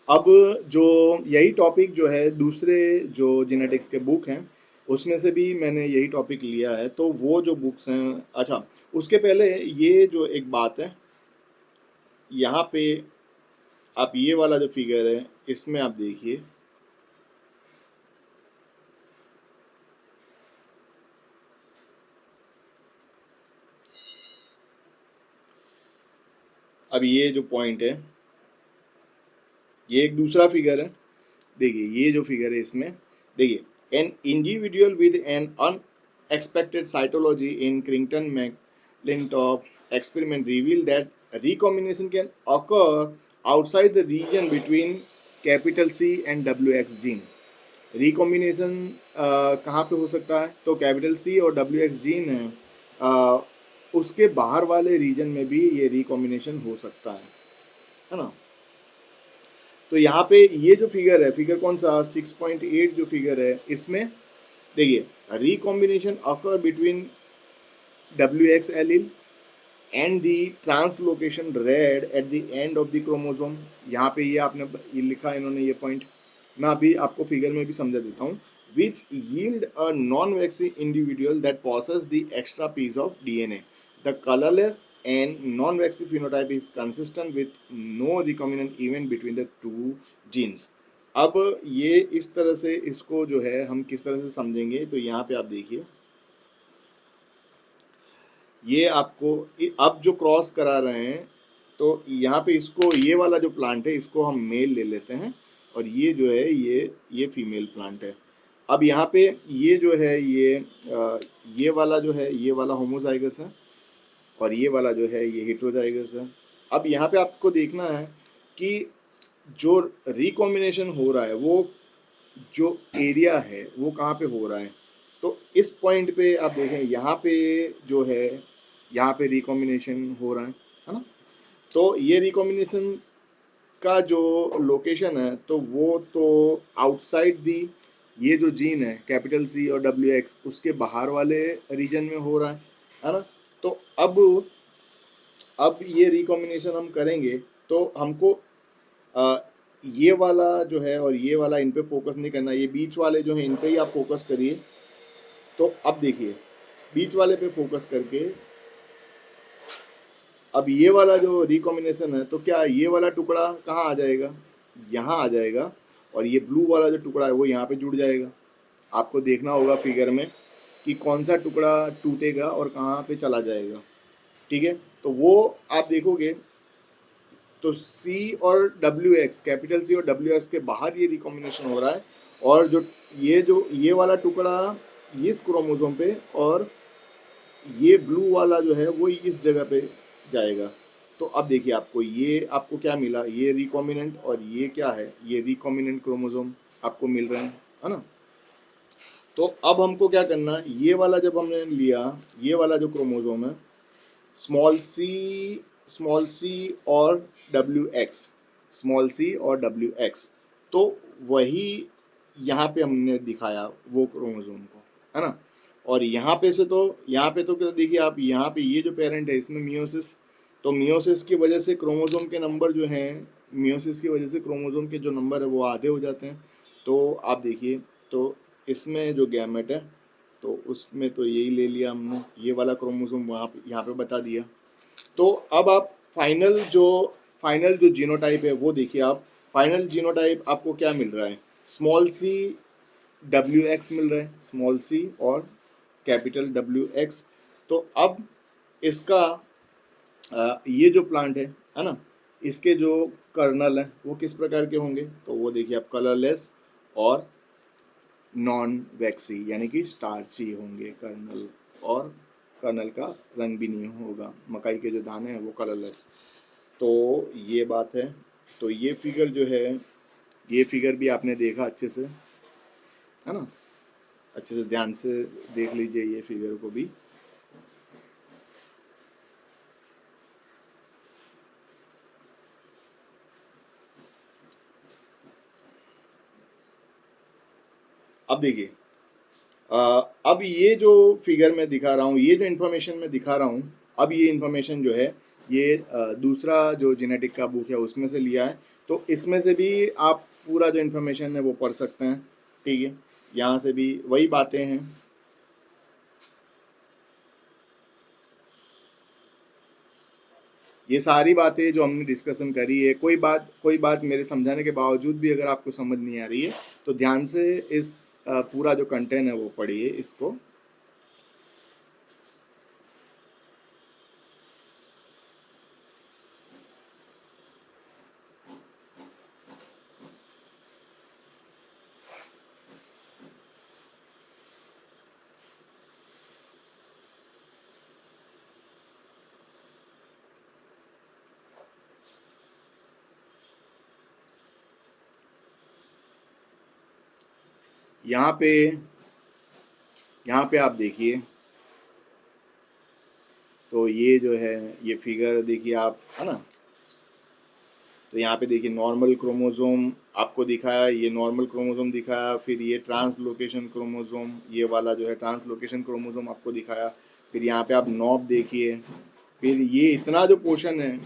अब जो यही टॉपिक जो है दूसरे जो जेनेटिक्स के बुक हैं उसमें से भी मैंने यही टॉपिक लिया है, तो वो जो बुक्स हैं, अच्छा उसके पहले ये जो एक बात है, यहाँ पे आप ये वाला जो फिगर है इसमें आप देखिए, अब ये जो पॉइंट है, ये एक दूसरा फिगर है। देखिए ये जो फिगर है इसमें देखिए, an individual with an unexpected cytology in Creighton McClintock experiment reveal that recombination can occur outside the region between capital C and WX gene. रिकॉम्बिनेशन कहाँ पे हो सकता है? तो कैपिटल सी और WX जीन है, उसके बाहर वाले रीजन में भी ये रिकॉम्बिनेशन हो सकता है ना। तो यहाँ पे ये जो फिगर है, फिगर कौन सा 6.8 जो फिगर है, इसमें देखिए recombination occur between WX allele and the translocation red at the end of the chromosome. यहाँ पे ये आपने ये लिखा इन्होंने ये पॉइंट, मैं अभी आपको फिगर में भी समझा देता हूँ। Which yield a non waxy individual that possess the extra piece of DNA। The colourless and non waxy phenotype is consistent with no recombinant event between the two genes. अब ये इस तरह से इसको जो है हम किस तरह से समझेंगे, तो यहाँ पे आप देखिए, ये आपको अब जो क्रॉस करा रहे हैं, तो यहाँ पे इसको ये वाला जो प्लांट है इसको हम मेल ले लेते हैं और ये जो है ये फीमेल प्लांट है। अब यहाँ पे ये जो है ये वाला जो है ये वाला होमोजाइगस है और ये वाला जो है ये हेटेरोजाइगस है। अब यहाँ पे आपको देखना है कि जो रिकॉम्बिनेशन हो रहा है वो जो एरिया है वो कहाँ पे हो रहा है। तो इस पॉइंट पे आप देखें, यहाँ पे जो है यहाँ पे रिकॉम्बिनेशन हो रहा है ना। तो ये रिकॉम्बिनेशन का जो लोकेशन है तो वो तो आउटसाइड दी ये जो जीन है कैपिटल C और WX उसके बाहर वाले रीजन में हो रहा है ना। तो अब ये रिकॉम्बिनेशन हम करेंगे तो हमको ये वाला जो है और ये वाला इन पे फोकस नहीं करना, ये बीच वाले जो है इन पे ही आप फोकस करिए। तो अब देखिए बीच वाले पे फोकस करके अब ये वाला जो रिकॉम्बिनेशन है तो क्या ये वाला टुकड़ा कहाँ आ जाएगा? यहाँ आ जाएगा और ये ब्लू वाला जो टुकड़ा है वो यहाँ पे जुड़ जाएगा। आपको देखना होगा फिगर में कि कौन सा टुकड़ा टूटेगा और कहाँ पे चला जाएगा, ठीक है। तो वो आप देखोगे तो C और WX, कैपिटल C और WX के बाहर ये रिकॉम्बिनेशन हो रहा है और जो ये वाला टुकड़ा इस क्रोमोसोम पे और ये ब्लू वाला जो है वो इस जगह पे जाएगा। तो अब देखिए आपको क्या मिला, ये रिकॉम्बिनेंट और ये क्या है, ये रिकॉम्बिनेंट क्रोमोसोम आपको मिल रहे हैं, है ना। तो अब हमको क्या करना, ये वाला जब हमने लिया, ये वाला जो क्रोमोसोम है स्मॉल सी और WX, तो वही यहाँ पे हमने दिखाया वो क्रोमोसोम को, है ना। और यहाँ पे तो क्या देखिए आप, यहाँ पे ये जो पेरेंट है इसमें मियोसिस, तो मियोसिस की वजह से क्रोमोसोम के नंबर जो हैं, मियोसिस की वजह से क्रोमोसोम के जो नंबर है वो आधे हो जाते हैं। तो आप देखिए, तो इसमें जो गैमेट है तो उसमें तो यही ले लिया हमने, ये वाला क्रोमोसोम वहाँ पे यहाँ पे बता दिया। तो अब आप फाइनल जो जीनोटाइप है वो देखिए आप, फाइनल जीनोटाइप आपको क्या मिल रहा है, स्मॉल सी WX मिल रहा है, स्मॉल सी और कैपिटल WX। तो अब इसका ये जो प्लांट है ना, इसके जो कर्नल है वो किस प्रकार के होंगे, तो वो देखिए आप कलरलेस और नॉन वैक्सी यानी कि स्टार्ची होंगे कर्नल, और कर्नल का रंग भी नहीं होगा, मकई के जो दाने हैं वो कलरलेस। तो ये बात है। तो ये फिगर जो है, ये फिगर भी आपने देखा अच्छे से, है ना, अच्छे से ध्यान से देख लीजिए ये फिगर को भी। अब देखिए अब ये जो फिगर में दिखा रहा हूँ, ये जो इन्फॉर्मेशन में दिखा रहा हूँ, अब ये इन्फॉर्मेशन जो है ये दूसरा जो जेनेटिक का बुक है उसमें से लिया है। तो इसमें से भी आप पूरा जो इन्फॉर्मेशन है वो पढ़ सकते हैं, ठीक है। यहाँ से भी वही बातें हैं। ये सारी बातें जो हमने डिस्कशन करी है, कोई बात मेरे समझाने के बावजूद भी अगर आपको समझ नहीं आ रही है तो ध्यान से इस पूरा जो कंटेंट है वो पढ़िए इसको। यहाँ पे आप देखिए, तो ये जो है ये फिगर देखिए आप, है ना। तो यहाँ पे देखिए नॉर्मल क्रोमोसोम आपको दिखाया, ये नॉर्मल क्रोमोसोम दिखाया, फिर ये ट्रांसलोकेशन क्रोमोसोम, ये वाला जो है ट्रांसलोकेशन क्रोमोसोम आपको दिखाया। फिर यहाँ पे आप नॉब देखिए, फिर ये इतना जो पोर्शन है,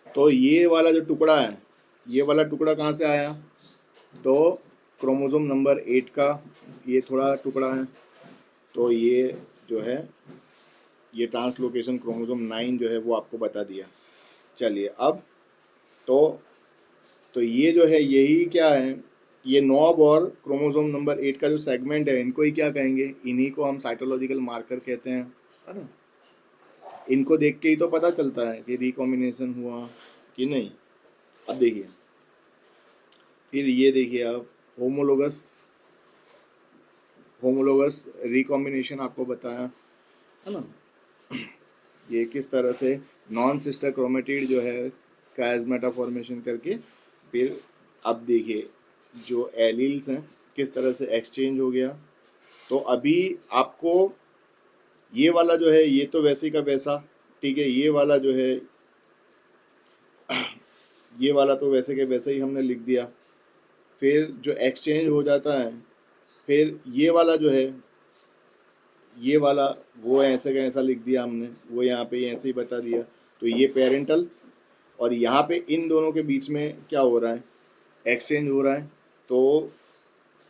तो ये वाला जो टुकड़ा है, ये वाला टुकड़ा कहाँ से आया, तो क्रोमोसोम नंबर 8 का ये थोड़ा टुकड़ा है। तो ये जो है ये ट्रांसलोकेशन क्रोमोसोम 9 जो है वो आपको बता दिया। चलिए अब तो ये जो है यही क्या है, ये नॉब और क्रोमोसोम नंबर 8 का जो सेगमेंट है, इनको ही क्या कहेंगे, इन्हीं को हम साइटोलॉजिकल मार्कर कहते हैं, है ना। इनको देख के ही तो पता चलता है कि रिकॉम्बिनेशन हुआ कि नहीं। अब देखिए, फिर ये देखिए आप होमोलोगस रिकॉम्बिनेशन आपको बताया, है ना। ये किस तरह से नॉन सिस्टर क्रोमेटिड जो है कायस्मेटा फॉर्मेशन करके, फिर अब देखिए जो एलील्स हैं किस तरह से एक्सचेंज हो गया। तो अभी आपको ये वाला जो है ये तो वैसे का वैसा, ठीक है, ये वाला जो है ये वाला तो वैसे के वैसे ही हमने लिख दिया। फिर जो एक्सचेंज हो जाता है, फिर ये वाला जो है ये वाला वो ऐसे का ऐसा लिख दिया हमने, वो यहाँ पे ऐसे ही बता दिया। तो ये पेरेंटल, और यहाँ पे इन दोनों के बीच में क्या हो रहा है, एक्सचेंज हो रहा है। तो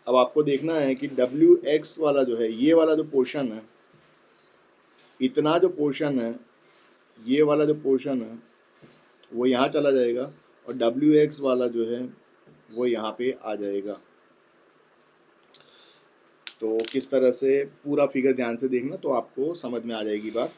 अब आपको देखना है कि WX वाला जो है, ये वाला जो पोर्शन है, इतना जो पोर्शन है, ये वाला जो पोर्शन है वो यहाँ चला जाएगा, और WX वाला जो है वो यहाँ पे आ जाएगा। तो किस तरह से पूरा फिगर ध्यान से देखना तो आपको समझ में आ जाएगी बात।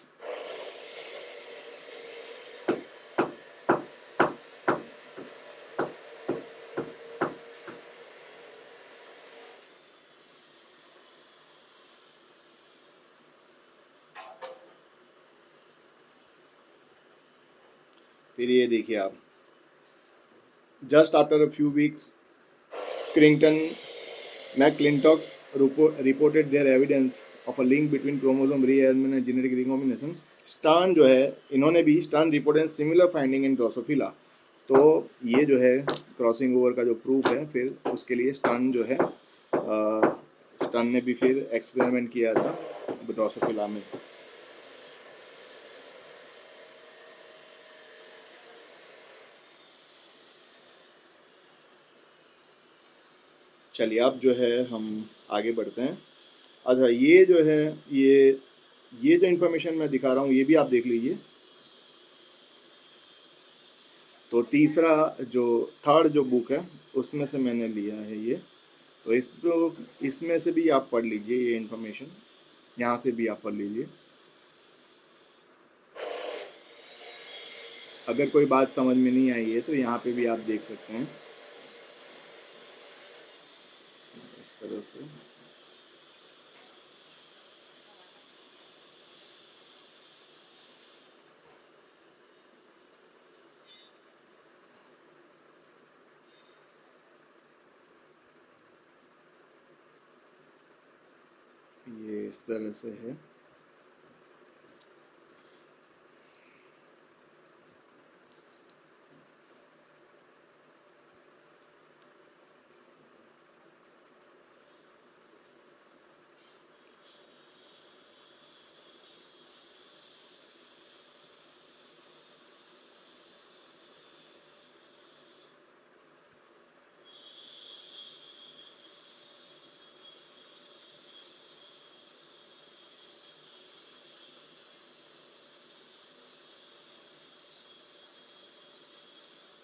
फिर ये देखिए आप, just after a few weeks Creighton McClintock reported their evidence of a link between chromosome rearrangement and genetic recombination. Stern जो है, इन्होंने भी stern reported similar finding in Drosophila. तो ये जो है क्रॉसिंग ओवर का जो प्रूफ है, फिर उसके लिए स्टार्न जो है स्टार्न ने भी फिर एक्सपेरिमेंट किया था ड्रोसोफिला में। चलिए अब जो है हम आगे बढ़ते हैं। अच्छा, ये जो है ये जो इन्फॉर्मेशन मैं दिखा रहा हूँ ये भी आप देख लीजिए। तो तीसरा जो थर्ड जो बुक है उसमें से मैंने लिया है ये। तो इसमें से भी आप पढ़ लीजिए ये इन्फॉर्मेशन, यहाँ से भी आप पढ़ लीजिए। अगर कोई बात समझ में नहीं आई है तो यहाँ पे भी आप देख सकते हैं इस तरह से। ये इस तरह से है।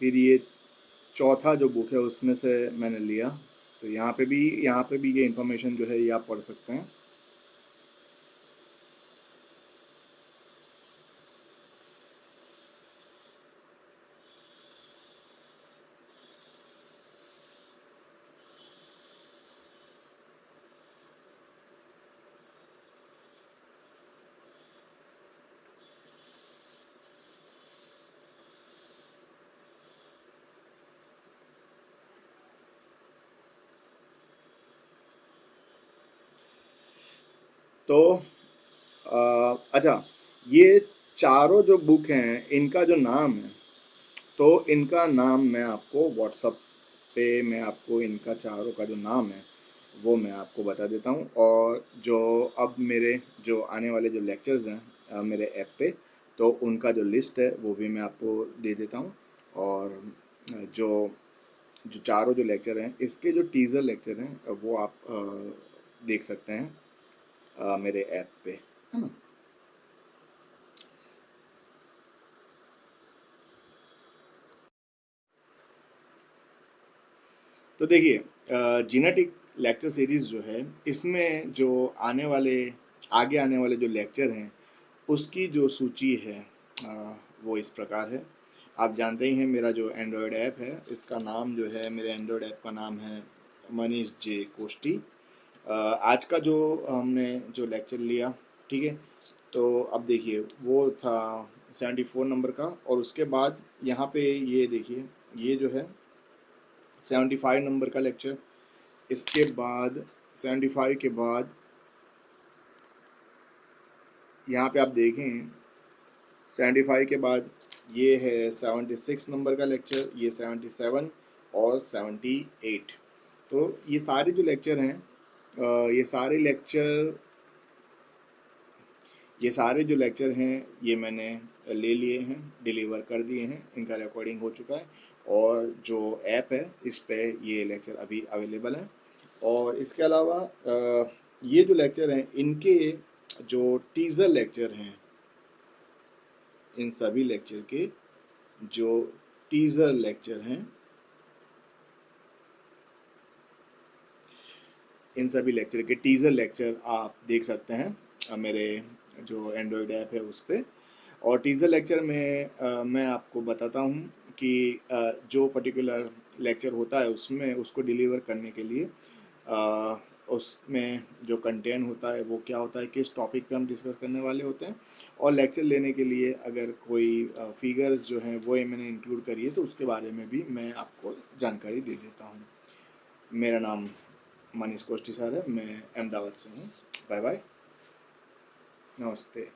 फिर ये चौथा जो बुक है उसमें से मैंने लिया। तो यहाँ पे भी ये इन्फॉर्मेशन जो है ये आप पढ़ सकते हैं। तो अच्छा, ये चारों जो बुक हैं इनका जो नाम है, तो इनका नाम मैं आपको व्हाट्सएप पे मैं आपको इनका चारों का जो नाम है वो मैं आपको बता देता हूँ। और जो अब मेरे जो आने वाले जो लेक्चर्स हैं मेरे ऐप पे, तो उनका जो लिस्ट है वो भी मैं आपको दे देता हूँ। और जो जो चारों जो लेक्चर हैं इसके जो टीज़र लेक्चर हैं वो आप देख सकते हैं मेरे ऐप पे, है ना। तो देखिए, जीनेटिक लेक्चर सीरीज़ जो है इसमें जो आगे आने वाले जो लेक्चर हैं उसकी जो सूची है वो इस प्रकार है। आप जानते ही हैं मेरा जो एंड्रॉयड ऐप है इसका नाम जो है, मेरे एंड्रॉयड ऐप का नाम है मनीष जे कोष्टी। आज का जो हमने जो लेक्चर लिया, ठीक है, तो अब देखिए वो था 74 नंबर का। और उसके बाद यहाँ पे ये देखिए, ये जो है 75 नंबर का लेक्चर। इसके बाद 75 के बाद यहाँ पे आप देखें 75 के बाद ये है 76 नंबर का लेक्चर, ये 77 और 78। तो ये सारे जो लेक्चर हैं ये सारे जो लेक्चर हैं ये मैंने ले लिए हैं, डिलीवर कर दिए हैं, इनका रिकॉर्डिंग हो चुका है। और जो ऐप है इस पे ये लेक्चर अभी अवेलेबल है। और इसके अलावा ये जो लेक्चर हैं इनके जो टीज़र लेक्चर हैं, इन सभी लेक्चर के जो टीज़र लेक्चर हैं, इन सभी लेक्चर के टीज़र लेक्चर आप देख सकते हैं मेरे जो एंड्रॉयड ऐप है उस पे। और टीज़र लेक्चर में मैं आपको बताता हूँ कि जो पर्टिकुलर लेक्चर होता है उसमें उसको डिलीवर करने के लिए उसमें जो कंटेंट होता है वो क्या होता है, किस टॉपिक पे हम डिस्कस करने वाले होते हैं। और लेक्चर लेने के लिए अगर कोई फिगर्स जो हैं वो मैंने इंक्लूड करी है तो उसके बारे में भी मैं आपको जानकारी दे देता हूँ। मेरा नाम मनीष कोष्टी सर है, मैं अहमदाबाद से हूँ। बाय बाय, नमस्ते।